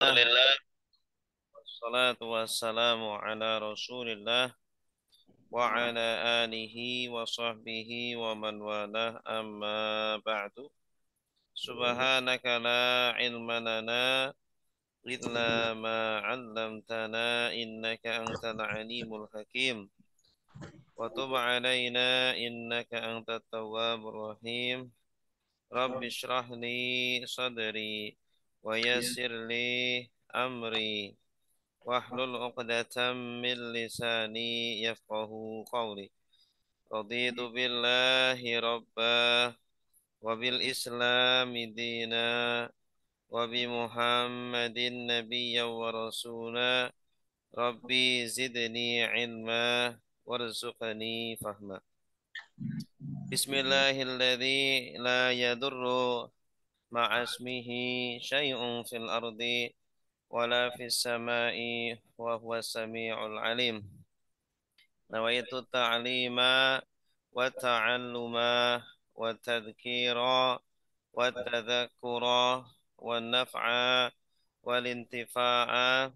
Alhamdulillah, wassalatu wassalamu ala Rasulillah wa ala alihi wa sahbihi wa man walah amma ba'du. Subhanaka la ilma lana illa ma 'allamtana innaka antal alimul hakim. Wa tub alaina innaka antat tawwabur rahim. Rabbi shrah li sadri wa yassir li amri. Wahlul 'uqdatam min lisani yafqahu qawli. Raditu billahi rabbah wa bil islami dina wa bi Muhammadin nabiyya wa rasula. Rabbi zidni ilma warzuqni fahma. Bismillahilladzi la yadurru ma'asmihi syai'un fil ardi wala fis sama'i wa huwas sami'ul alim. Nawaitu ta'lima wa ta'alluma wa tadhkira wa tadhakkura wa naf'a wal intifa'a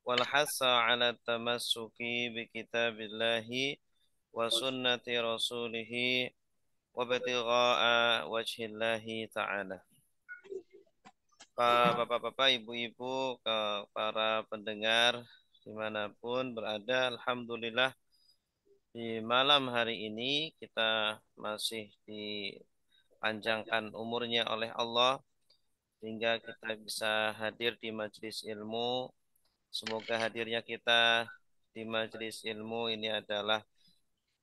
wal hassa ala tamassuki bi kitabillahi wa sunnati rasulihi wa batigha'a wajhillahi ta'ala. Pak bapak-bapak, ibu-ibu, ke para pendengar dimanapun berada, alhamdulillah di malam hari ini kita masih dipanjangkan umurnya oleh Allah sehingga kita bisa hadir di majelis ilmu. Semoga hadirnya kita di majelis ilmu ini adalah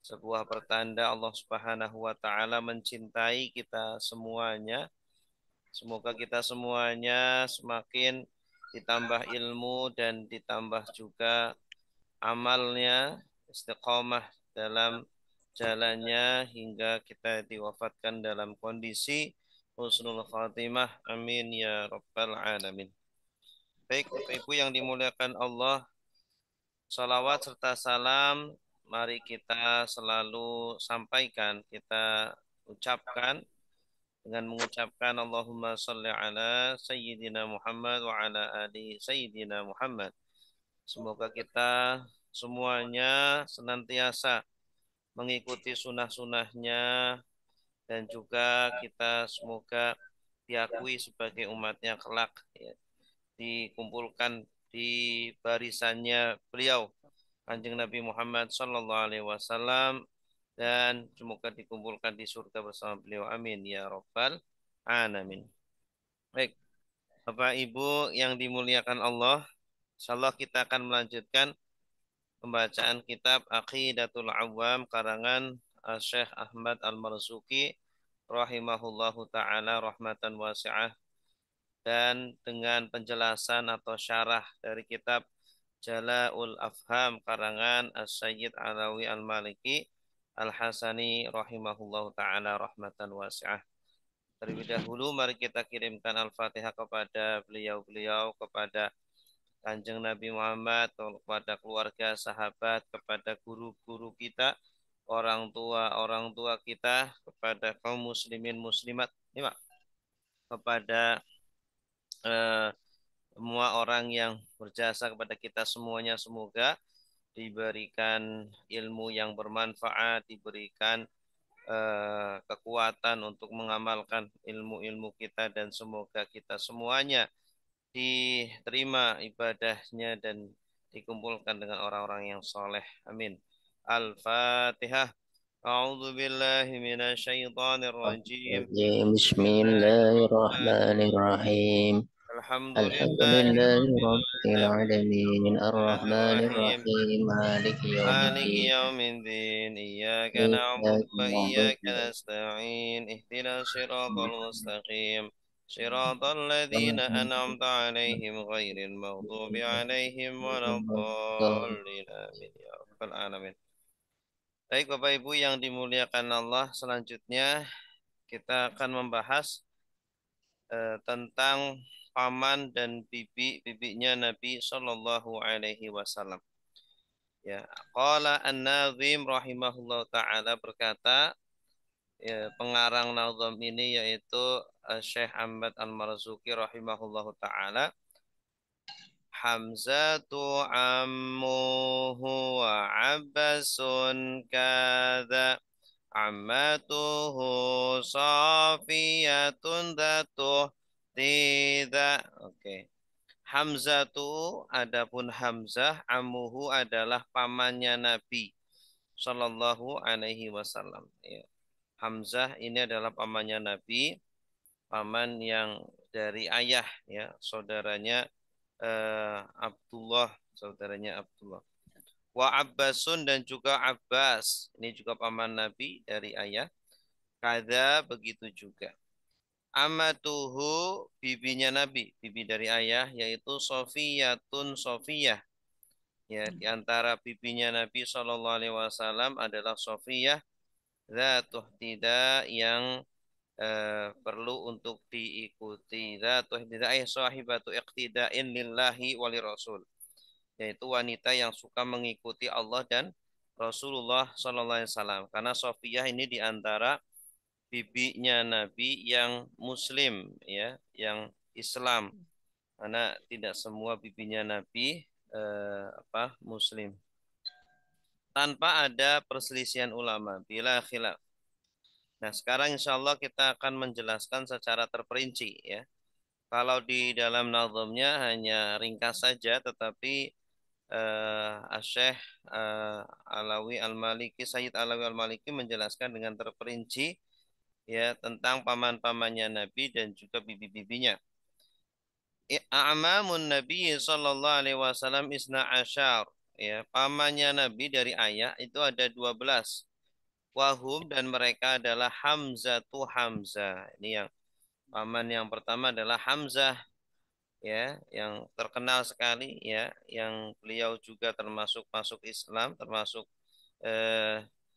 sebuah pertanda Allah Subhanahu wa taala mencintai kita semuanya. Semoga kita semuanya semakin ditambah ilmu dan ditambah juga amalnya, istiqomah dalam jalannya hingga kita diwafatkan dalam kondisi husnul khatimah. Amin ya rabbal alamin. Baik, Bapak Ibu yang dimuliakan Allah, salawat serta salam mari kita selalu sampaikan, kita ucapkan dengan mengucapkan Allahumma sholli ala Sayyidina Muhammad wa ala ali Sayyidina Muhammad. Semoga kita semuanya senantiasa mengikuti sunnah-sunnahnya dan juga kita semoga diakui sebagai umatnya kelak, ya, dikumpulkan di barisannya beliau Kanjeng Nabi Muhammad Sallallahu Alaihi Wasallam dan semoga dikumpulkan di surga bersama beliau. Amin ya Rabbal Alamin. Baik, Bapak Ibu yang dimuliakan Allah, insyaallah kita akan melanjutkan pembacaan kitab Aqidatul Awam karangan Syekh Ahmad Al-Marzuki rahimahullahu taala rahmatan wasi'ah, dan dengan penjelasan atau syarah dari kitab Jala'ul Afham karangan As-Sayyid Alawi Al-Maliki Al-Hasani rahimahullahu taala rahmatan wasi'ah. Terlebih dahulu mari kita kirimkan Al-Fatihah kepada beliau-beliau, kepada Kanjeng Nabi Muhammad, kepada keluarga, sahabat, kepada guru-guru kita, orang tua kita, kepada kaum muslimin muslimat, ya, Pak, kepada eh, semua orang yang berjasa kepada kita semuanya. Semoga diberikan ilmu yang bermanfaat, diberikan kekuatan untuk mengamalkan ilmu-ilmu kita, dan semoga kita semuanya diterima ibadahnya dan dikumpulkan dengan orang-orang yang soleh. Amin. Al-Fatihah. A'udzu billahi minasyaitonir rajim. Bismillahirrahmanirrahim. Alhamdulillahi Alhamdulillahi rabbil Rabbil alamin. Alamin. Ar-Rahim. Ar-Rahmanir-Rahim. Maliki Maliki yawmiddin. yaumiddin. Iyyaka na'budu Iyyaka wa iyyaka na'budu nasta'in. Ihdinas siratal mustaqim. صراط wa الذين iyyaka أنعمت عليهم غير المغضوب عليهم ولا nasta'in. الضالين آمين يا رب العالمين. Baik Bapak Ibu yang dimuliakan Allah, selanjutnya kita akan membahas tentang paman dan bibi-bibinya Nabi Shallallahu Alaihi Wasallam. Ya, qala An-Nazim rahimahullah taala berkata, ya, pengarang nazam ini yaitu Syekh Ahmad Al-Marzuki rahimahullahu taala, Hamzatu ammuhu wa Abbasun kada ammatuhu Safiyatun datuh tidak. Oke. Hamzatu, adapun Hamzah, amuhu adalah pamannya Nabi Sallallahu Alaihi Wasallam. Ya. Hamzah ini adalah pamannya Nabi, paman yang dari ayah, ya, saudaranya Abdullah, saudaranya Abdullah. Wa Abbasun dan juga Abbas, ini juga paman Nabi dari ayah. Kada begitu juga. Amatuhu bibinya Nabi, bibi dari ayah yaitu Sofiyatun Sofiyah. Ya, di antara bibinya Nabi Shallallahu Alaihi Wasallam adalah Sofiyah, zatuh tidak yang perlu untuk diikuti. Zatuh tidak sahibatu iqtida'in lillahi wali rasul. Yaitu wanita yang suka mengikuti Allah dan Rasulullah Shallallahu Alaihi Wasallam. Karena Sofiyah ini di antara bibinya Nabi yang Muslim, ya, yang Islam. Karena tidak semua bibinya Nabi Muslim. Tanpa ada perselisihan ulama, bila khilaf. Nah, sekarang insya Allah kita akan menjelaskan secara terperinci, ya. Kalau di dalam nazamnya hanya ringkas saja, tetapi Syekh Alawi Al-Maliki, Sayyid Alawi Al-Maliki menjelaskan dengan terperinci, ya, tentang paman-pamannya Nabi dan juga bibi-bibinya. A'mamun Nabi sallallahu alaihi wasallam isna asyar. Ya, pamannya Nabi dari ayah itu ada 12. Wahum dan mereka adalah Hamzah tu Hamzah. Ini yang paman yang pertama adalah Hamzah, ya, yang terkenal sekali, ya, yang beliau juga termasuk masuk Islam, termasuk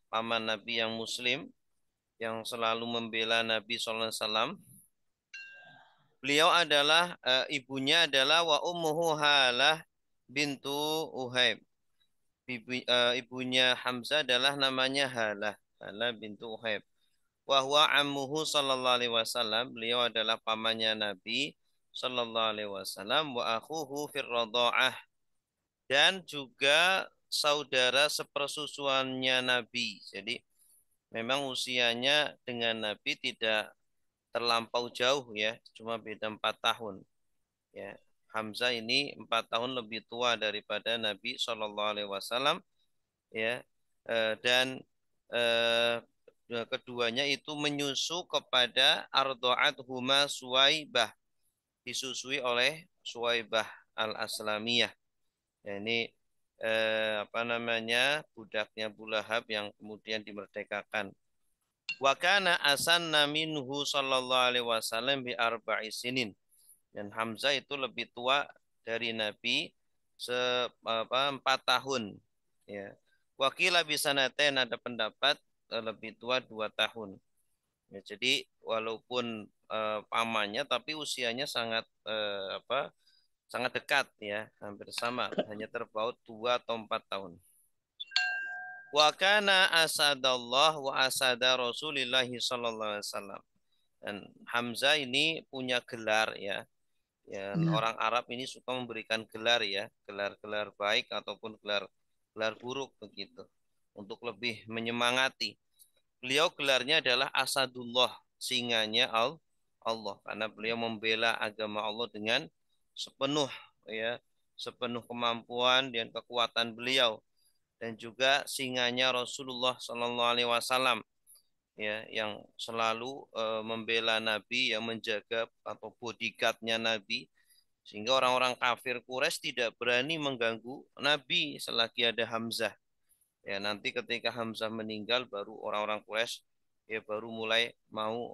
paman Nabi yang Muslim, yang selalu membela Nabi sallallahu alaihi wasallam. Beliau adalah ibunya adalah wa ummuhu Halah bintu Uhaib. Ibunya Hamzah adalah namanya Halah, Halah bintu Uhaib. Wa huwa ammuhu sallallahu alaihi wasallam. Beliau adalah pamannya Nabi sallallahu alaihi wasallam wa akhuhu fir radha'ah, dan juga saudara sepersusuannya Nabi. Jadi memang usianya dengan Nabi tidak terlampau jauh, ya, cuma beda 4 tahun. Ya, Hamzah ini 4 tahun lebih tua daripada Nabi Shallallahu Alaihi Wasallam, ya. Dan keduanya itu menyusu kepada Ardoat Huma Suwaibah, disusui oleh Suwaibah Al-Aslamiyah. Ya, ini budaknya Abu Lahab yang kemudian dimerdekakan. Wa kana asanna minhu sallallahu alaihi wasallam bi arba'i sinin. Dan Hamzah itu lebih tua dari Nabi 4 tahun, ya. Wakilah bisa naten, ada pendapat lebih tua 2 tahun. Ya, jadi walaupun pamannya tapi usianya sangat sangat dekat, ya, hampir sama, hanya terpaut 2 atau 4 tahun. Wa kana asadallah wa asada Rasulillah sallallahu alaihi wasallam. Dan Hamzah ini punya gelar, ya. Ya, orang Arab ini suka memberikan gelar, ya, gelar-gelar baik ataupun gelar buruk begitu, untuk lebih menyemangati. Beliau gelarnya adalah Asadullah, singanya Allah, karena beliau membela agama Allah dengan sepenuh, ya, sepenuh kemampuan dan kekuatan beliau, dan juga singanya Rasulullah Shallallahu Alaihi Wasallam, ya, yang selalu membela Nabi, yang menjaga atau bodyguardnya Nabi, sehingga orang-orang kafir Quraisy tidak berani mengganggu Nabi selagi ada Hamzah. Ya, nanti ketika Hamzah meninggal baru orang-orang Quraisy, ya, baru mulai mau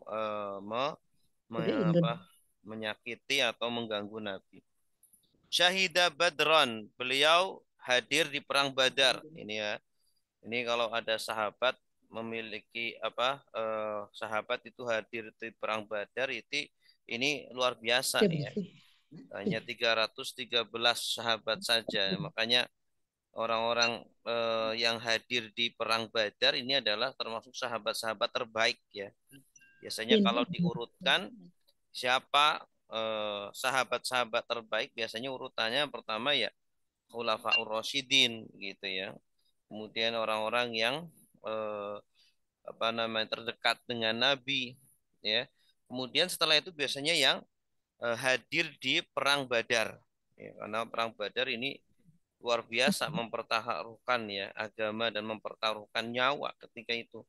menyakiti atau mengganggu Nabi. Syahida Badran, beliau hadir di perang Badar. Ini, ya. Ini kalau ada sahabat memiliki sahabat itu hadir di perang Badar, itu ini luar biasa, ya. Hanya 313 sahabat saja. Makanya orang-orang yang hadir di perang Badar ini adalah termasuk sahabat-sahabat terbaik, ya. Biasanya kalau diurutkan siapa sahabat-sahabat terbaik biasanya urutannya pertama ya Khulafaur Rasyidin gitu ya. Kemudian orang-orang yang eh, apa namanya terdekat dengan Nabi ya. Kemudian setelah itu biasanya yang hadir di perang Badar. Ya, karena perang Badar ini luar biasa mempertaruhkan ya agama dan mempertaruhkan nyawa ketika itu.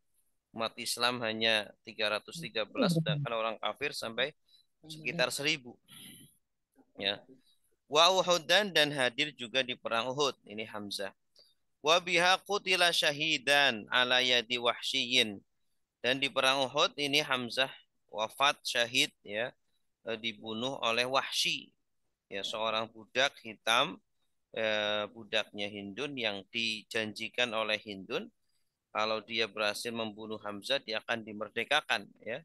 Umat Islam hanya 313 sedangkan orang kafir sampai sekitar 1.000 ya. Wa Uhudan dan hadir juga di perang Uhud. Ini Hamzah. Wa biha qutila syahidan ala yadi Wahsyiyin. Dan di perang Uhud ini Hamzah wafat syahid ya, dibunuh oleh Wahsy ya, seorang budak hitam, budaknya Hindun yang dijanjikan oleh Hindun kalau dia berhasil membunuh Hamzah dia akan dimerdekakan ya.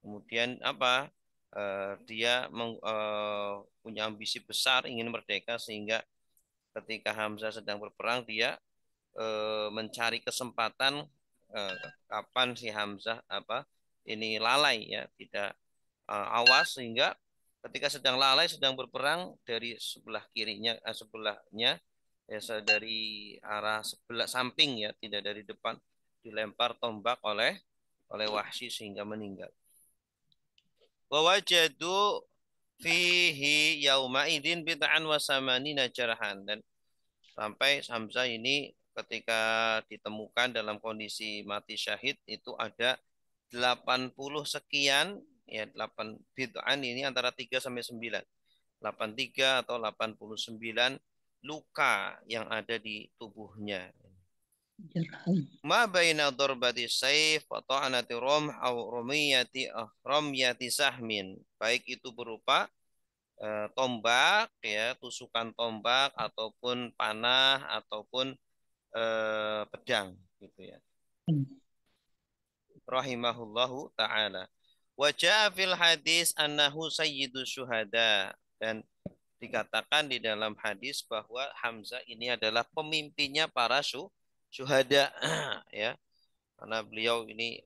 Kemudian apa? Dia punya ambisi besar ingin merdeka sehingga ketika Hamzah sedang berperang dia mencari kesempatan kapan si Hamzah apa ini lalai ya tidak awas sehingga ketika sedang lalai sedang berperang dari sebelah kirinya sebelahnya ya dari arah sebelah samping ya tidak dari depan dilempar tombak oleh Wahsy sehingga meninggal. Wa wajadu fihi yauma idzin bid'an wa samanina jarhan dan sampai Hamzah ini ketika ditemukan dalam kondisi mati syahid itu ada 80 sekian ya 8 bid'an ini antara 3 sampai 9. 83 atau 89 luka yang ada di tubuhnya. Ma baina darbati saif wa ta'anati rum aw rumiyati sahmin. Baik itu berupa tombak ya, tusukan tombak ataupun panah ataupun pedang gitu ya. Rahimahullahu taala. Wa jaa fil hadis annahu sayyidus syuhada dan dikatakan di dalam hadis bahwa Hamzah ini adalah pemimpinnya para syuhada ya. Karena beliau ini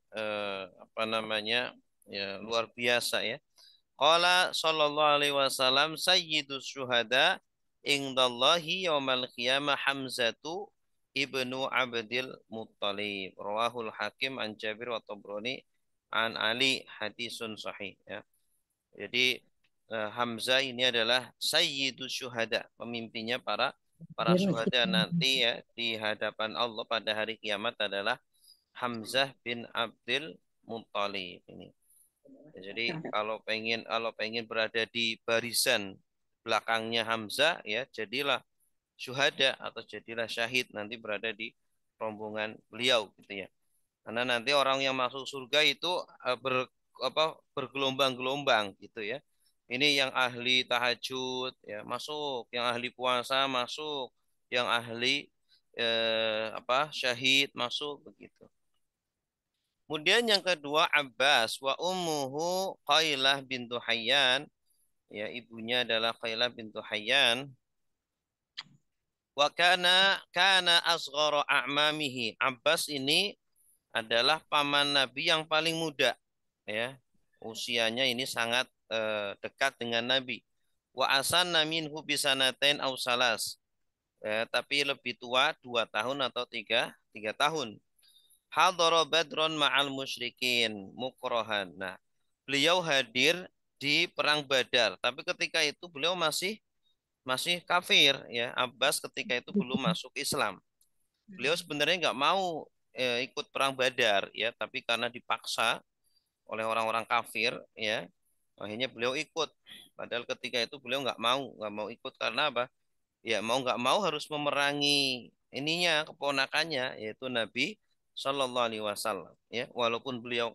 apa namanya ya luar biasa ya. Qala sallallahu alaihi wasallam sayyidus syuhada indallahi yaumal qiyamah Hamzatu ibnu Abdil Muttalib. Rawahul Hakim an Jabir wa Tabrani an Ali hadisun sahih ya. Jadi Hamzah ini adalah sayyidus syuhada, pemimpinnya para syuhada nanti ya di hadapan Allah pada hari kiamat adalah Hamzah bin Abdul Muttalib ini. Jadi kalau pengen berada di barisan belakangnya Hamzah ya jadilah syuhada atau jadilah syahid nanti berada di rombongan beliau gitu ya. Karena nanti orang yang masuk surga itu bergelombang-gelombang gitu ya. Ini yang ahli tahajud ya masuk, yang ahli puasa masuk, yang ahli syahid masuk begitu. Kemudian yang kedua Abbas wa ummuhu Qailah bintu Hayyan ya ibunya adalah Qailah bintu Hayyan wa kana asghara a'mamihi. Abbas ini adalah paman Nabi yang paling muda ya. Usianya ini sangat dekat dengan Nabi. Wa asanna minhu bisanatain aw salas. Tapi lebih tua 2 tahun atau tiga tahun. Hadara Badron ma'al musyrikin mukrohan. Nah, beliau hadir di perang Badar, tapi ketika itu beliau masih kafir ya. Abbas ketika itu belum masuk Islam. Beliau sebenarnya nggak mau ikut perang Badar ya, tapi karena dipaksa oleh orang-orang kafir ya, akhirnya beliau ikut. Padahal ketika itu beliau nggak mau ikut karena apa? Ya mau nggak mau harus memerangi ininya keponakannya yaitu Nabi Shallallahu Alaihi Wasallam ya walaupun beliau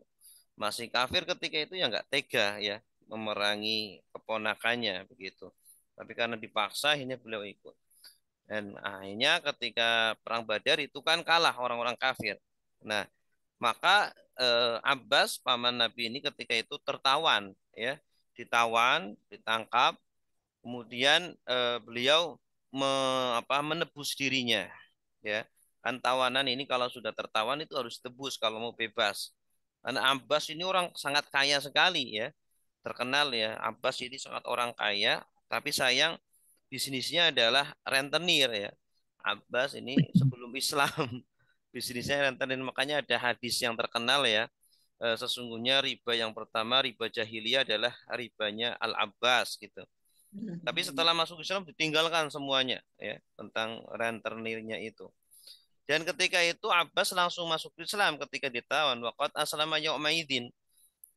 masih kafir ketika itu ya nggak tega ya memerangi keponakannya begitu tapi karena dipaksa akhirnya beliau ikut dan akhirnya ketika perang Badar itu kan kalah orang-orang kafir nah maka Abbas paman Nabi ini ketika itu tertawan ya ditawan ditangkap kemudian beliau menebus dirinya ya kan tawanan ini kalau sudah tertawan itu harus tebus kalau mau bebas karena Abbas ini orang sangat kaya sekali ya terkenal ya, Abbas ini sangat orang kaya, tapi sayang bisnisnya adalah rentenir ya. Abbas ini sebelum Islam bisnisnya rentenir, makanya ada hadis yang terkenal ya. Sesungguhnya riba yang pertama, riba jahiliyah adalah ribanya Al-Abbas gitu. Tapi setelah masuk Islam ditinggalkan semuanya ya tentang rentenirnya itu. Dan ketika itu Abbas langsung masuk Islam ketika ditawan. Waqat aslama yaumaidin.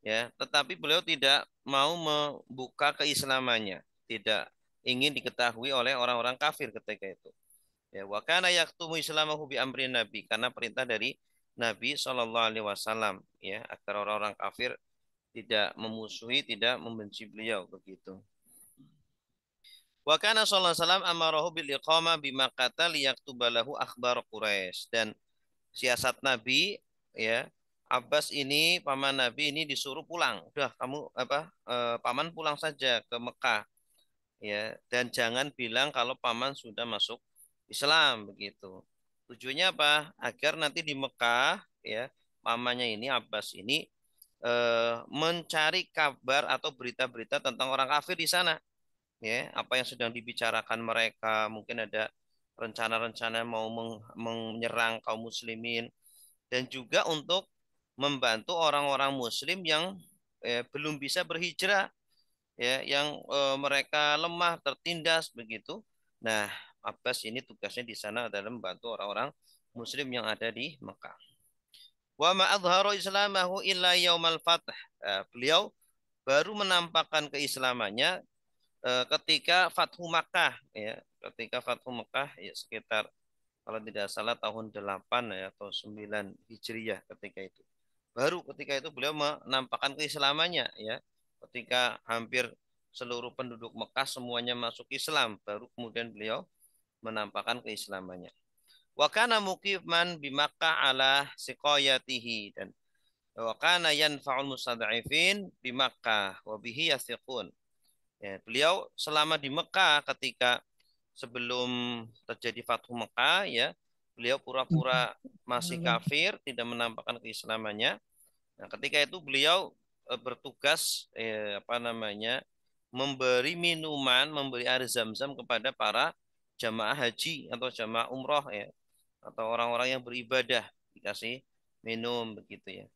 Ya, tetapi beliau tidak mau membuka keislamannya, tidak ingin diketahui oleh orang-orang kafir ketika itu. Ya, wa kana yaktumu islamahu bi amri Nabi, karena perintah dari Nabi Shallallahu alaihi wasallam ya, agar orang-orang kafir tidak memusuhi, tidak membenci beliau begitu. Wa kana sallallahu alaihi wasallam amarahu bil iqamah bi Makkah liyaktuba lahu akhbar Quraisy, dan siasat Nabi ya, Abbas ini paman Nabi ini disuruh pulang. Udah kamu paman pulang saja ke Mekah ya, dan jangan bilang kalau paman sudah masuk Islam begitu. Tujuannya apa? Agar nanti di Mekah ya, pamannya ini Abbas ini mencari kabar atau berita-berita tentang orang kafir di sana ya, apa yang sedang dibicarakan mereka, mungkin ada rencana-rencana mau menyerang kaum muslimin, dan juga untuk membantu orang-orang muslim yang belum bisa berhijrah ya, yang mereka lemah tertindas begitu. Nah, Abbas ini tugasnya di sana adalah membantu orang-orang muslim yang ada di Mekah. Wa ma adhara islamahu illa yaumal fath. Beliau baru menampakkan keislamannya ketika Fathu Makkah ya, ketika Fathu Makkah ya, sekitar kalau tidak salah tahun 8 ya atau 9 Hijriyah ketika itu. Baru ketika itu beliau menampakkan keislamannya ya. Ketika hampir seluruh penduduk Mekah semuanya masuk Islam, baru kemudian beliau menampakkan keislamannya. Wa kana muqiman bi Makkah ala siqayatihi, dan wa kana yanfa'ul mustad'ifin bi Makkah wa bihi yathiqun. Ya, beliau selama di Mekah ketika sebelum terjadi Fathu Mekah ya, beliau pura-pura masih kafir, tidak menampakkan keislamannya. Nah, ketika itu beliau bertugas memberi minuman, memberi air zam-zam kepada para jamaah haji atau jamaah umroh ya, atau orang-orang yang beribadah, dikasih minum begitu ya.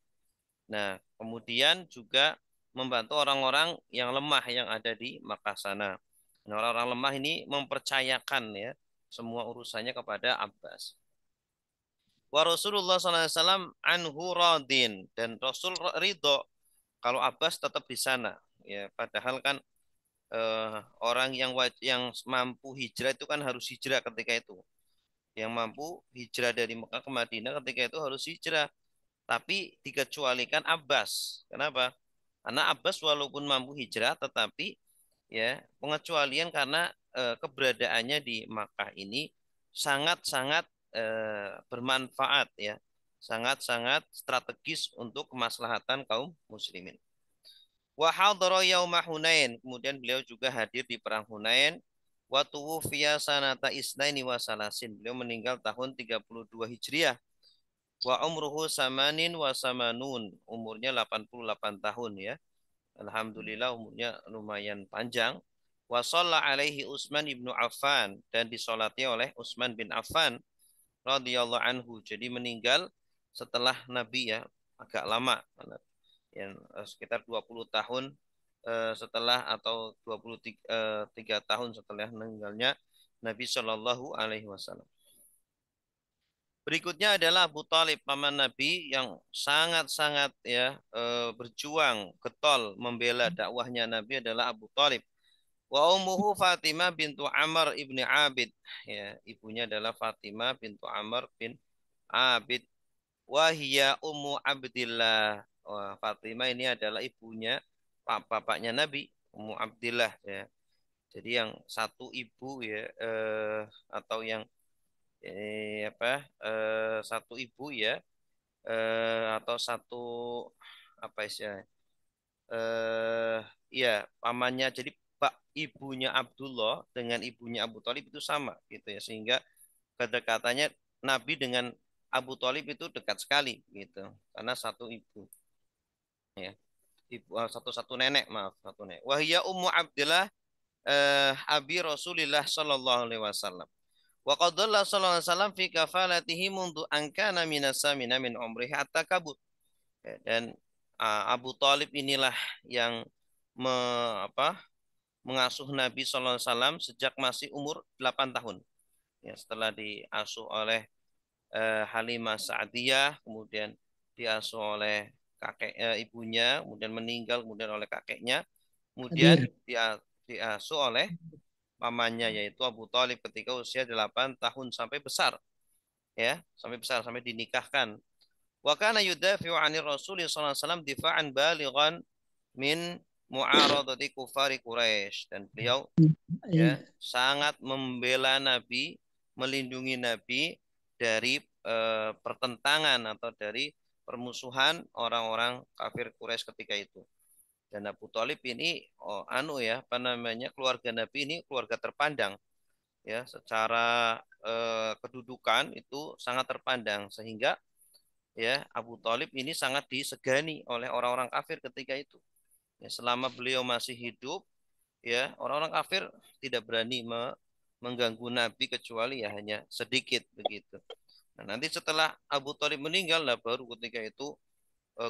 Nah, kemudian juga membantu orang-orang yang lemah yang ada di Makkah sana. Nah, orang-orang lemah ini mempercayakan ya semua urusannya kepada Abbas. Wa Rasulullah SAW anhu radin, dan Rasul ridho kalau Abbas tetap di sana. Ya, padahal kan orang yang mampu hijrah itu kan harus hijrah ketika itu. Yang mampu hijrah dari Mekah ke Madinah ketika itu harus hijrah. Tapi dikecualikan Abbas. Kenapa? Karena Abbas walaupun mampu hijrah, tetapi ya pengecualian karena keberadaannya di Makkah ini sangat-sangat bermanfaat ya, sangat-sangat strategis untuk kemaslahatan kaum muslimin. Wa hadara yauma Hunain, kemudian beliau juga hadir di perang Hunain. Wa tuwfiya sanata isnaini wa salasin, beliau meninggal tahun 32 Hijriah. Wa umruhu samanin wa samanun, umurnya 88 tahun ya. Alhamdulillah umurnya lumayan panjang. Wa shalla alaihi Utsman ibnu Affan, dan disolati oleh Utsman bin Affan radhiyallahu anhu. Jadi meninggal setelah Nabi ya, agak lama. Yang sekitar 20 tahun setelah, atau 23 tahun setelah meninggalnya Nabi Shallallahu alaihi wasallam. Berikutnya adalah Abu Thalib, paman Nabi yang sangat-sangat ya berjuang getol membela dakwahnya Nabi adalah Abu Thalib. Wa ummuhu Fatimah bintu Amr ibni Abid, ya, ibunya adalah Fatimah bintu Amr bin Abid. Wa hiya ummu Abdillah. Wah, Fatimah ini adalah ibunya bapaknya Nabi, Ummu Abdillah ya. Jadi yang satu ibu ya, atau yang satu ibu ya, atau satu apa istilahnya, ya pamannya, jadi pak ibunya Abdullah dengan ibunya Abu Thalib itu sama gitu ya, sehingga kedekatannya Nabi dengan Abu Thalib itu dekat sekali gitu karena satu ibu ya. satu nenek, maaf, satu nenek. Wahia Ummu Abdillah abi Rasulillah sallallahu alaihi wasallam. Wa qadalla sallallahu alaihi wasallam fi kafalatihi mundu an kana minasamina min umrihi hatta kabut. Ya, dan Abu Talib inilah yang me, apa, mengasuh Nabi sallallahu alaihi wasallam sejak masih umur 8 tahun. Ya, setelah diasuh oleh Halimah Sa'diyah, kemudian diasuh oleh ibunya, kemudian meninggal, kemudian oleh kakeknya, kemudian Hadir. diasuh oleh pamannya yaitu Abu Thalib ketika usia 8 tahun sampai besar, ya, sampai besar sampai dinikahkan. Wa kana yudafi'u 'anir Rasul sallallahu alaihi wasallam difa'an balighan min mu'aradati kufari Quraisy, dan beliau, ya, sangat membela Nabi, melindungi Nabi dari pertentangan atau dari permusuhan orang-orang kafir Quraisy ketika itu. Dan Abu Thalib ini apa namanya, keluarga Nabi ini keluarga terpandang, ya, secara kedudukan itu sangat terpandang, sehingga, ya, Abu Thalib ini sangat disegani oleh orang-orang kafir ketika itu. Ya, selama beliau masih hidup, ya, orang-orang kafir tidak berani mengganggu Nabi kecuali ya hanya sedikit begitu. Nah, nanti setelah Abu Thalib meninggal lah baru ketika itu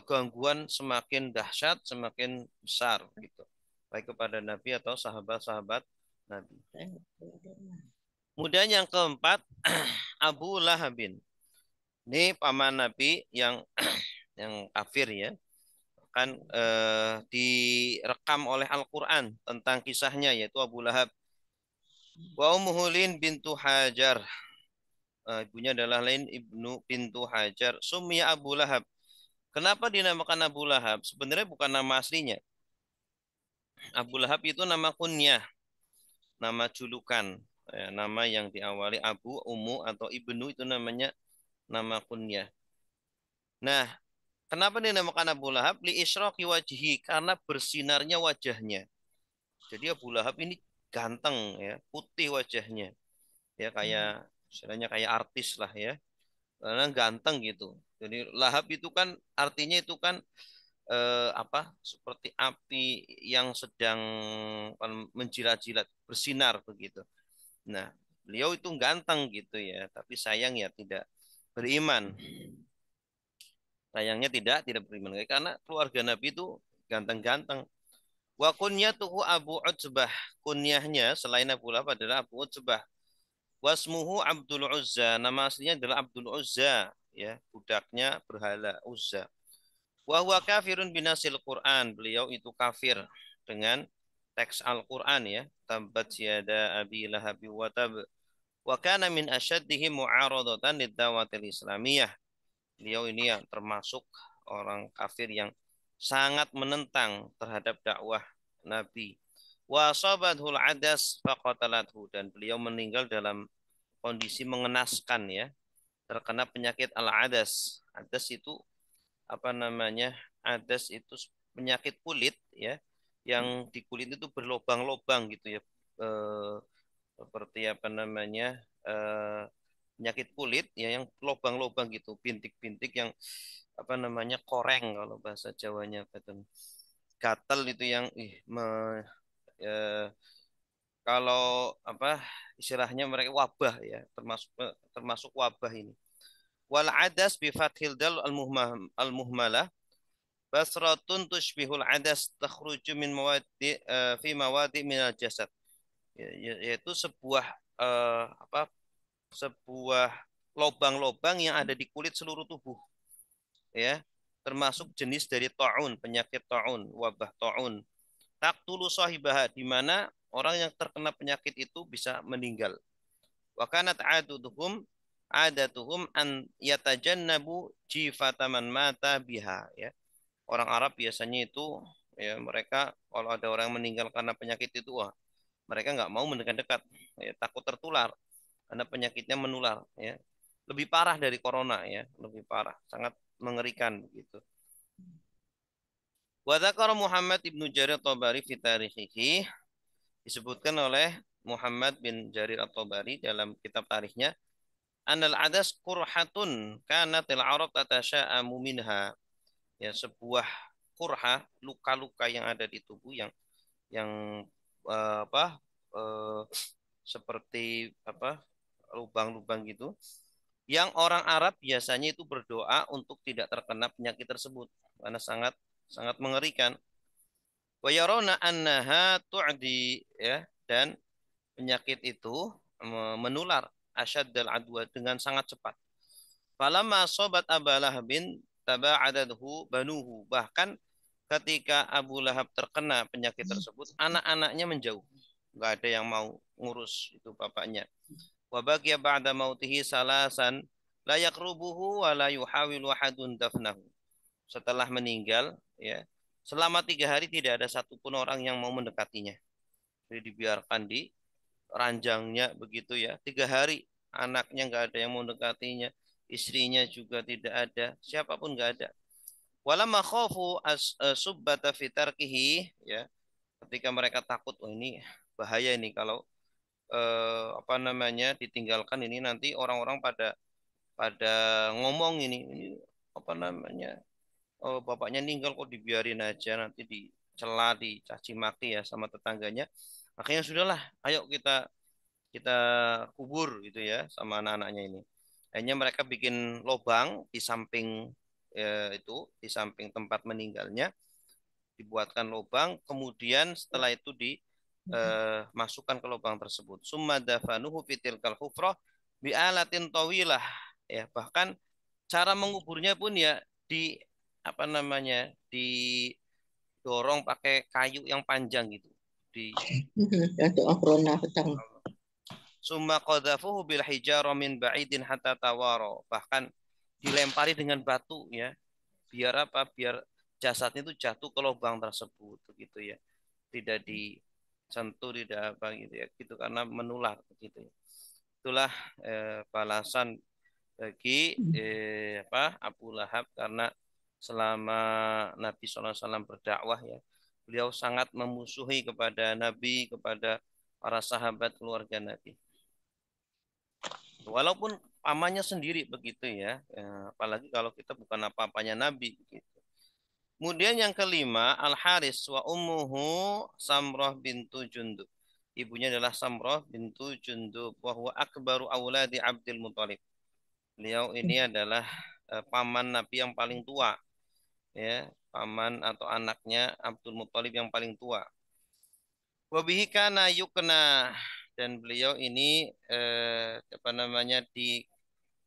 gangguan semakin dahsyat, semakin besar gitu. Baik kepada Nabi atau sahabat-sahabat Nabi. Kemudian yang keempat, Abu Lahabin. Ini paman Nabi yang yang kafir, ya. Kan direkam oleh Al-Qur'an tentang kisahnya yaitu Abu Lahab. Wa ummuhu Lin bintu Hajar. Ibunya adalah Lain ibnu bintu Hajar. Summiya Abu Lahab. Kenapa dinamakan Abu Lahab? Sebenarnya bukan nama aslinya. Abu Lahab itu nama kunyah, nama julukan. Ya, nama yang diawali Abu, Ummu, atau Ibnu itu namanya nama kunyah. Nah, kenapa dinamakan Abu Lahab? Li isyraqi wajhi, karena bersinarnya wajahnya. Jadi Abu Lahab ini ganteng, ya, putih wajahnya. Ya, kayak istilahnya kayak artis lah, ya. Karena ganteng gitu. Jadi lahap itu kan artinya itu kan seperti api yang sedang menjilat-jilat, bersinar begitu. Nah, beliau itu ganteng gitu, ya, tapi sayang ya tidak beriman. Sayangnya tidak beriman karena keluarga Nabi itu ganteng-ganteng. Wa kunyatuhu Abu Utsbah. Kunyahnya selain Abu Lahab adalah Abu Utsbah. Wasmuhu Abdul Uzza. Nama aslinya adalah Abdul Uzza, ya, budaknya berhala Uzza. Wa huwa kafirun binasil Quran. Beliau itu kafir dengan teks Al-Quran, ya. Tabbat yada abi lahabi wa tab. Wa kana min asyaddihim mu'aradatan lid-dawatil islamiyah. Beliau ini yang termasuk orang kafir yang sangat menentang terhadap dakwah Nabi. Wa sabathul adas faqatalathu, dan beliau meninggal dalam kondisi mengenaskan, ya, terkena penyakit al-adas. Adas itu apa namanya? Adas itu penyakit kulit, ya, yang di kulit itu berlobang-lobang gitu, ya. Eh, Seperti apa namanya? Penyakit kulit, ya, yang lobang-lobang gitu, bintik-bintik yang apa namanya? Koreng kalau bahasa Jawanya, betul. Gatal itu yang eh, kalau apa istilahnya mereka wabah, ya, termasuk wabah ini. Wal adas bi fathil dal al muhmalah basratun tushbihul adas takhruju min mawadi fi mawadi min al jasad. Yaitu sebuah sebuah lobang-lobang yang ada di kulit seluruh tubuh, ya, termasuk jenis dari taun, penyakit taun, wabah taun. Taqtulu sahibah, di mana orang yang terkena penyakit itu bisa meninggal. Wa kanat adatuhum an yatajannabu jifata man mata biha, ya. Orang Arab biasanya itu, ya, mereka kalau ada orang meninggal karena penyakit itu, wah, mereka nggak mau mendekat-dekat, ya, takut tertular karena penyakitnya menular, ya. Lebih parah dari corona, ya, lebih parah, sangat mengerikan begitu. Wa dzakara Muhammad ibnu Jarir At-Tabari fi tarikhihi, disebutkan oleh Muhammad bin Jarir At-Tabari dalam kitab tarikhnya, anal adas qurhatun kanatil arab tatasha'amu minha, ya, sebuah kurha, luka-luka yang ada di tubuh yang apa eh, seperti apa lubang-lubang gitu, yang orang Arab biasanya itu berdoa untuk tidak terkena penyakit tersebut karena sangat sangat mengerikan. Wa yarawna annaha tu'di, ya, dan penyakit itu menular asyaddal adwa, dengan sangat cepat. Falamma sobat Abu Lahabin taba'adathu banuhu. Bahkan ketika Abu Lahab terkena penyakit tersebut, anak-anaknya menjauh. Enggak ada yang mau ngurus itu bapaknya. Wa baqiya ba'da mautihi salasan la yaqrubuhu wa la yuhawilu ahadun dafnahu. Setelah meninggal, ya, selama 3 hari tidak ada satupun orang yang mau mendekatinya. Jadi dibiarkan di ranjangnya begitu ya. 3 hari anaknya nggak ada yang mau mendekatinya, istrinya juga tidak ada, siapapun nggak ada. Walamma khafu subbata fi tarkihi, ya, ketika mereka takut, oh ini bahaya ini kalau apa namanya ditinggalkan ini, nanti orang-orang pada pada ngomong ini apa namanya, oh bapaknya meninggal kok dibiarin aja, nanti dicela dicaci maki ya sama tetangganya. Akhirnya sudahlah, ayo kita kita kubur gitu ya sama anak-anaknya ini. Akhirnya mereka bikin lubang di samping itu, di samping tempat meninggalnya dibuatkan lubang, kemudian setelah itu masukkan ke lubang tersebut. Summa dafanuhu fitil kal hufrah bi alatin tawilah, ya, bahkan cara menguburnya pun ya di apa namanya didorong pakai kayu yang panjang gitu di Untuk obrona petang. summa qadhafuhu bil hijara min ba'idin hatta tawaro, bahkan dilempari dengan batu ya, biar apa, biar jasadnya itu jatuh ke lubang tersebut begitu ya, tidak disentuh, tidak apa gitu ya, gitu karena menular begitu ya. Itulah balasan bagi apa Abu Lahab, karena selama Nabi SAW berdakwah ya, beliau sangat memusuhi kepada Nabi, kepada para sahabat keluarga Nabi. Walaupun pamannya sendiri begitu ya, apalagi kalau kita bukan apa-apanya Nabi begitu. Kemudian yang kelima, Al Haris wa ummuhu Samrah bintu Jundub. Ibunya adalah Samrah bintu Jundub, wa huwa akbaru auladi Abdul Muthalib. Beliau ini adalah paman Nabi yang paling tua, ya, paman atau anaknya Abdul Muthalib yang paling tua. Wa bihi kana yukna, dan beliau ini apa namanya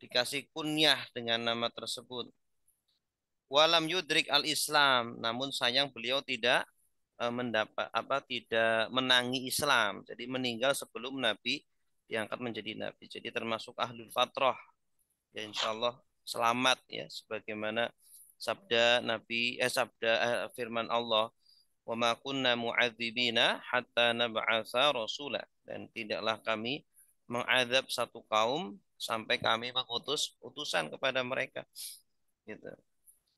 dikasih kunyah dengan nama tersebut. Walam yudrik al-Islam, namun sayang beliau tidak mendapat apa, tidak menangi Islam. Jadi meninggal sebelum Nabi diangkat menjadi Nabi. Jadi termasuk ahlul fatrah. Ya insyaallah selamat ya, sebagaimana sabda Nabi sabda firman Allah, wa ma kunna mu'adzibina hatta nab'atsa rasula, dan tidaklah kami mengadab satu kaum sampai kami mengutus utusan kepada mereka gitu.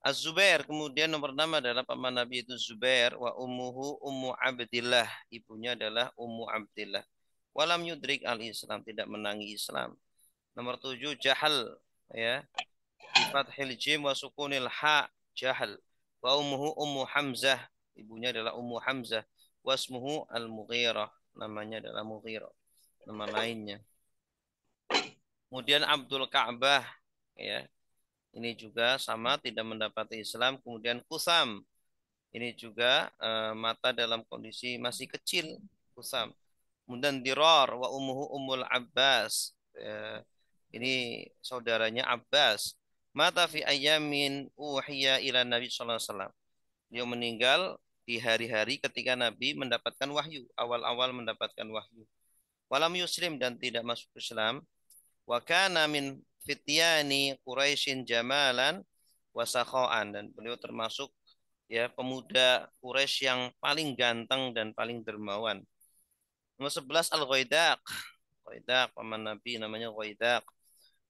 Az-Zubair, kemudian nomor 6 adalah paman Nabi itu Zubair, wa ummuhu Ummu Abdillah, ibunya adalah Ummu Abdillah. Walam yudrik al-Islam, tidak menangi Islam. Nomor 7 Jahal, ya, bi fathil jim wa sukunil ha, Jahal. Wa ummuhu Ummu Hamzah, ibunya adalah Ummu Hamzah. Wasmuhu Al-Mughirah, namanya adalah Mughirah, nama lainnya. Kemudian Abdul Ka'bah, ya, ini juga sama, tidak mendapati Islam. Kemudian Kusam, ini juga mata dalam kondisi masih kecil, Kusam. Kemudian Dirar wa ummuhu Ummul Abbas, ini saudaranya Abbas. Mata fi ayamin uhiya ila Nabi sallallahu alaihi wasallam. Dia meninggal di hari-hari ketika Nabi mendapatkan wahyu, awal-awal mendapatkan wahyu. Walam yuslim, dan tidak masuk Islam. Wa kana min fityani Quraisyin jamalan wa sakhaan, dan beliau termasuk ya pemuda Quraisy yang paling ganteng dan paling dermawan. Nomor 11 Al-Ghaidaq. Ghaidaq paman Nabi namanya Ghaidaq.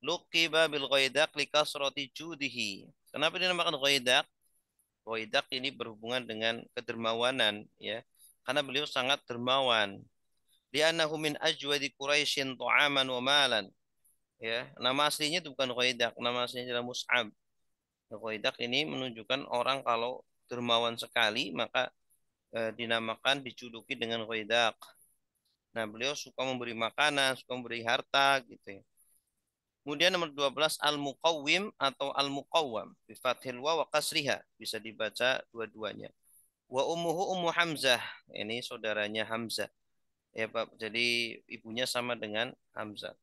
Luqiba bil Ghaidaq likasrati judihi. Kenapa dinamakan Ghaidaq? Ghaidaq ini berhubungan dengan kedermawanan ya. Karena beliau sangat dermawan. Li'annahu min ajwadi Quraisyin ta'aman wa malan. Ya, nama aslinya itu bukan Ghaidaq, nama aslinya adalah Mus'ab. Ghaidaq ini menunjukkan orang kalau dermawan sekali, maka dinamakan, dijuluki dengan Ghaidaq. Nah, beliau suka memberi makanan, suka memberi harta gitu ya. Kemudian nomor 12 al-muqawwim atau al-muqawwam bi fathil wa kasriha, bisa dibaca dua-duanya. Wa ummuhu Ummu Hamzah, ini saudaranya Hamzah. Ya, Pak. Jadi ibunya sama dengan Hamzah.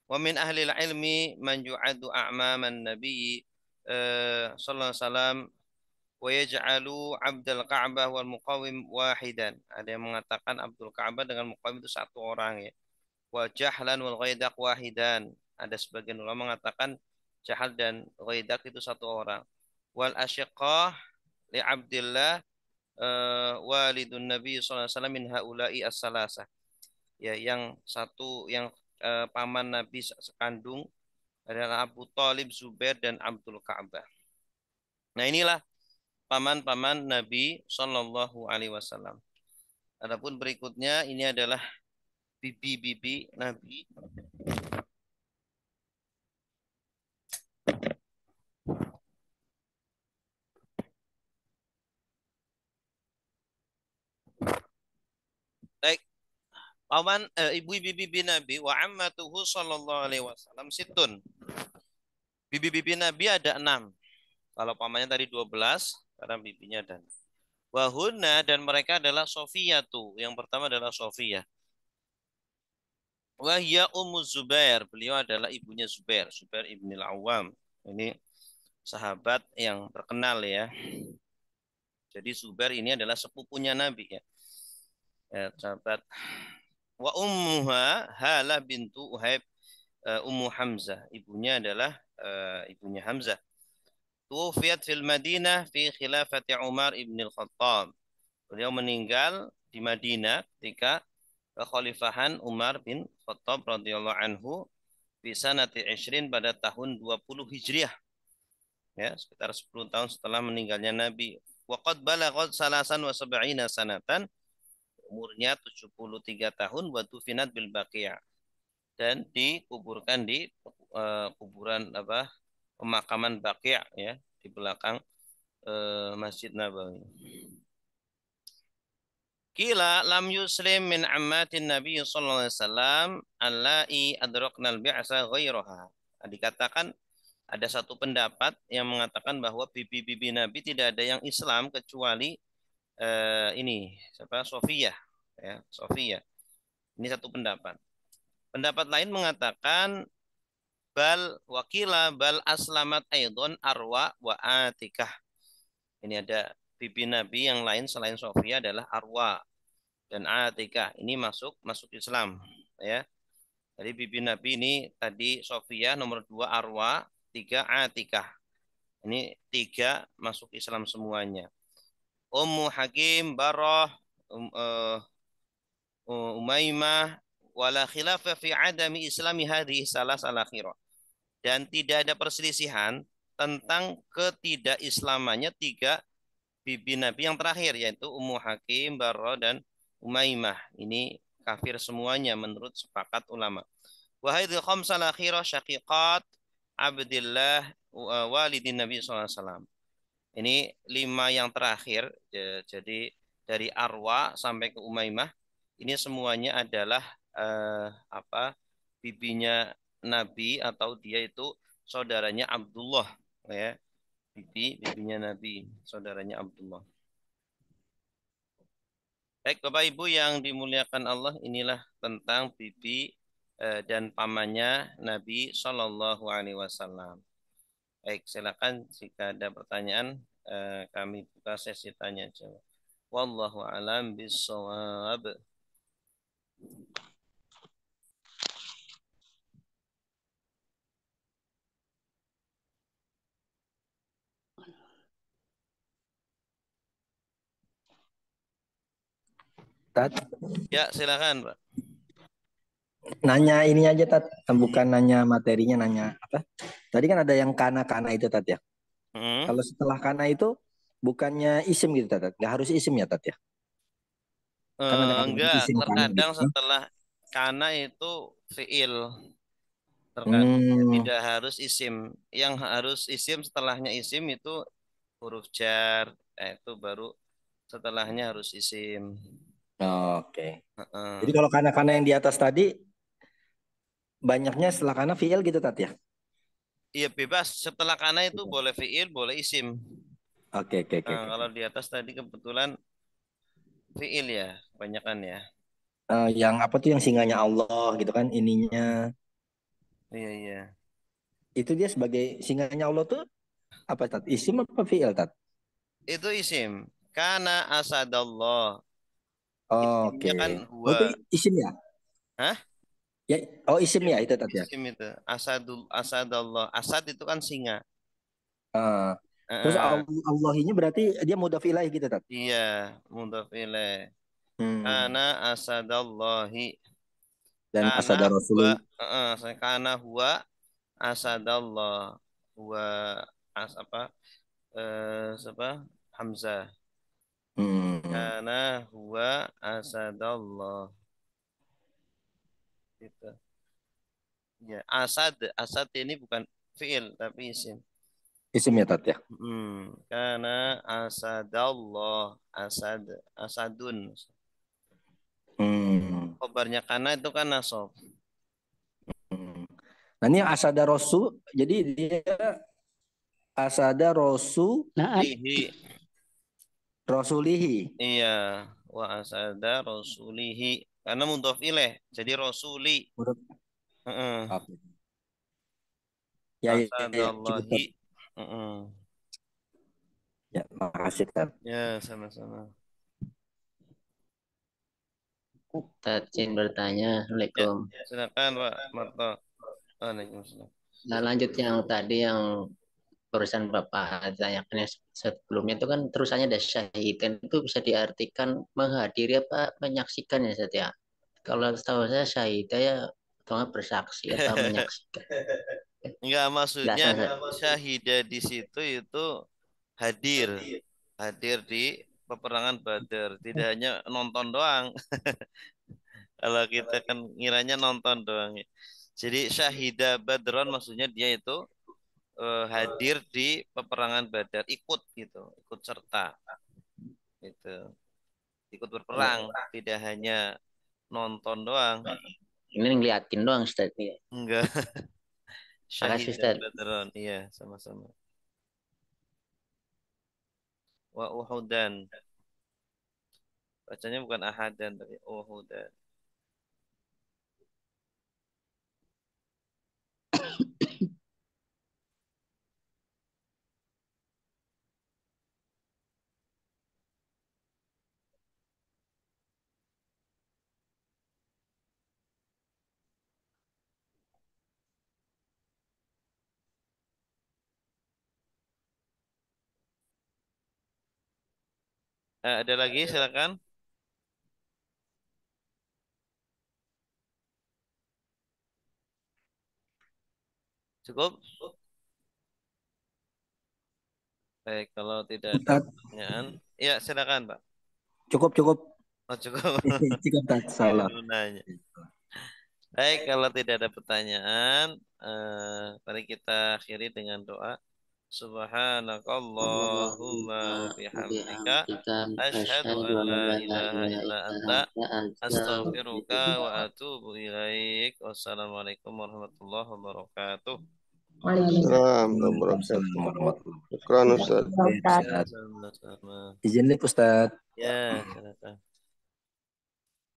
Wa min ahli ilmi man yu'addu a'maman nabi sallallahu alaihi wasallam wa yaj'alu Abdul Ka'bah wal Muqawwim wahidan. Ada yang mengatakan Abdul Ka'bah dengan Muqawwim itu satu orang ya. Wa Jahlan wal Ghaidaq wahidan. Ada sebagian ulama mengatakan Jahal dan Ghaidaq itu satu orang. Wal asyiqah li Abdillah walidun Nabi sallallahu alaihi wasallam min haula'i as-salasah. Ya, yang satu yang paman Nabi sekandung adalah Abu Thalib, Zubair dan Abdul Ka'bah. Nah, inilah paman-paman Nabi sallallahu alaihi wasallam. Adapun berikutnya ini adalah bibi-bibi Nabi. Baik, paman ibu-bibi Nabi wa ammatuhu sallallahu alaihi wasallam situn. Bibi-bibi Nabi ada 6. Kalau pamannya tadi 12, karena bibinya ada 6. Wahuna, dan mereka adalah Sofiyatu. Yang pertama adalah Sofiyah. Wahya Ummu Zubair. Beliau adalah ibunya Zubair. Zubair ibn al-Awwam. Ini sahabat yang terkenal ya. Jadi Zubair ini adalah sepupunya Nabi ya. Sahabat. Wa ummuha Hala bintu Uhaib Ummu Hamzah. Ibunya adalah ibunya Hamzah. Tuwfiyat fil Madinah fi khilafati Umar ibn al-Khattab. Beliau meninggal di Madinah ketika kekhalifahan Umar bin Khattab radhiyallahu anhu di sanati 20 pada tahun 20 Hijriah. Ya, sekitar 10 tahun setelah meninggalnya Nabi. Wa qad balaghat 73 sanatan. Umurnya 73 tahun wa tufinat bil Baqi'. Dan dikuburkan di kuburan pemakaman Baqi' ya, di belakang Masjid Nabawi. Kila lam yuslim min ammatin Nabi sallallahu alaihi wasallam allai adraknal bi'sa ghairaha. Dikatakan ada satu pendapat yang mengatakan bahwa bibi-bibi Nabi tidak ada yang Islam kecuali ini siapa? Sofiyah ya, Sofiyah. Ini satu pendapat. Pendapat lain mengatakan bal wakila bal aslamat aidon Arwa wa Atikah. Ini ada bibi Nabi yang lain selain Sofia adalah Arwa dan Atikah. Ini masuk Islam ya. Jadi bibi Nabi ini tadi Sofia, nomor 2 Arwa, 3 Atikah. Ini 3 masuk Islam semuanya. Ummu Hakim, Barah, Umaymah, wala khilafa fi adami islami hadhihi salasal akhirah. Dan tidak ada perselisihan tentang ketidakislamannya 3 bibi Nabi yang terakhir, yaitu Ummu Hakim, Barra, dan Umaymah. Ini kafir semuanya menurut sepakat ulama. Wa hadhihi khamsal akhirah syaqiqat Abdillah walidin Nabi SAW. Ini 5 yang terakhir, jadi dari Arwa sampai ke Umaymah, ini semuanya adalah bibinya Nabi, atau dia itu saudaranya Abdullah ya. Bibinya Nabi, saudaranya Abdullah. Baik Bapak Ibu yang dimuliakan Allah, inilah tentang bibi dan pamannya Nabi Shallallahu Alaihi Wasallam. Baik, silakan jika ada pertanyaan kami buka sesi tanya jawab. Wallahu a'lam bishawab. Tat, Ya, silakan, Pak. nanya ini aja Tat, bukan nanya materinya, nanya apa? Tadi kan ada yang kana itu Tat ya. Kalau setelah kana itu bukannya isim gitu Tat, nggak harus isim ya Tat ya? Kan ada Enggak, isim kana terkadang gitu. setelah kana itu fiil. Terkadang tidak harus isim. Yang harus isim setelahnya isim itu huruf jar, Itu baru setelahnya harus isim. Oke. Heeh. Jadi kalau kana-kana yang di atas tadi banyaknya setelah kana fiil gitu tat ya. Iya bebas. Setelah kana itu boleh fiil, boleh isim. Oke, oke, oke, Nah, oke. kalau di atas tadi kebetulan fiil ya, kebanyakan ya. Yang apa tuh yang singanya Allah gitu kan ininya. Iya iya. Itu dia sebagai singanya Allah tuh apa tat? Isim apa fiil tat? Itu isim. Kana asadallah. Oke. Isimnya kan Oh huwa. itu isim ya? Hah? Ya, oh isim Isim, ya itu tat ya. isim itu. Asadallah. Asad itu kan singa. Ah, terus Heeh. Allah ini berarti dia mudhaf ilaih gitu tat. Iya, mudhaf ilaih. Hmm. Kana asadallahi. Dan Kana asada huwa. rasul. Kana huwa asadallah. Huwa apa? Siapa? Hamzah. Hmm. Kana huwa asadallah. Gitu. Ya, asad ini bukan fiil tapi isim. Isim ya tat ya. Karena asadallah, asadun. Hmm. Khobarnya karena itu kan nasab. Hmm. Nah ini asada rasul. Jadi dia asada rasul Naat. Lihi, rasulihi. iya, wa asada rasulihi. Karena mudhof ilaih, jadi rasuli. Menurut Heeh. oke. Ya, ya, ya, ya. Cukup Asadallahi. tat. Heeh. Ya, makasih tat. Ya, sama-sama. Tajin bertanya, Ya, Assalamualaikum. silakan Pak Marto. Waalaikumsalam. Nah, lanjut yang tadi yang barusan Bapak tanyakan yang sebelumnya itu kan terusannya ada syahidan itu bisa diartikan menghadiri apa menyaksikan ya Ustaz ya. Kalau setahu saya syahidah ya atau nggak bersaksi atau menyaksikan. Enggak, maksudnya Jelasan Ustaz. syahidah di situ itu hadir, hadir di peperangan Badar, tidak hanya nonton doang. Kalau kita kan ngiranya nonton doang ya. Jadi syahidah Badron maksudnya dia itu hadir di peperangan Badar, ikut gitu, ikut serta gitu, ikut berperang, tidak hanya nonton doang. Ini ngeliatin doang Ustaz ya. Enggak, Makasih syahidah Ustaz. Badron, iya sama-sama. Wa Uhudan, bacanya bukan Ahadan tapi Uhudan. Ada lagi silakan. Cukup. Baik, kalau tidak ada Tat. pertanyaan, ya silakan Pak. Cukup, cukup. Oh, cukup. Cukup tat. Salah. Baru nanya. Baik, kalau tidak ada pertanyaan, mari kita akhiri dengan doa. Subhanakallahumma wa Allahumma bihamdika bihamdika asyhadu asyhadu an an la la ilaha ilaha illa illa anta anta astaghfiruka wa astaghfiruka. atubu ilaik. Wassalamualaikum warahmatullahi wabarakatuh. Waalaikumsalam. Assalamualaikum Waalaikumsalam warahmatullahi warahmatullahi wabarakatuh. Syukran Ya, Ustaz. Ustaz. wabarakatuh. Sama-sama. Izin lip Ustaz. Ya, silakan.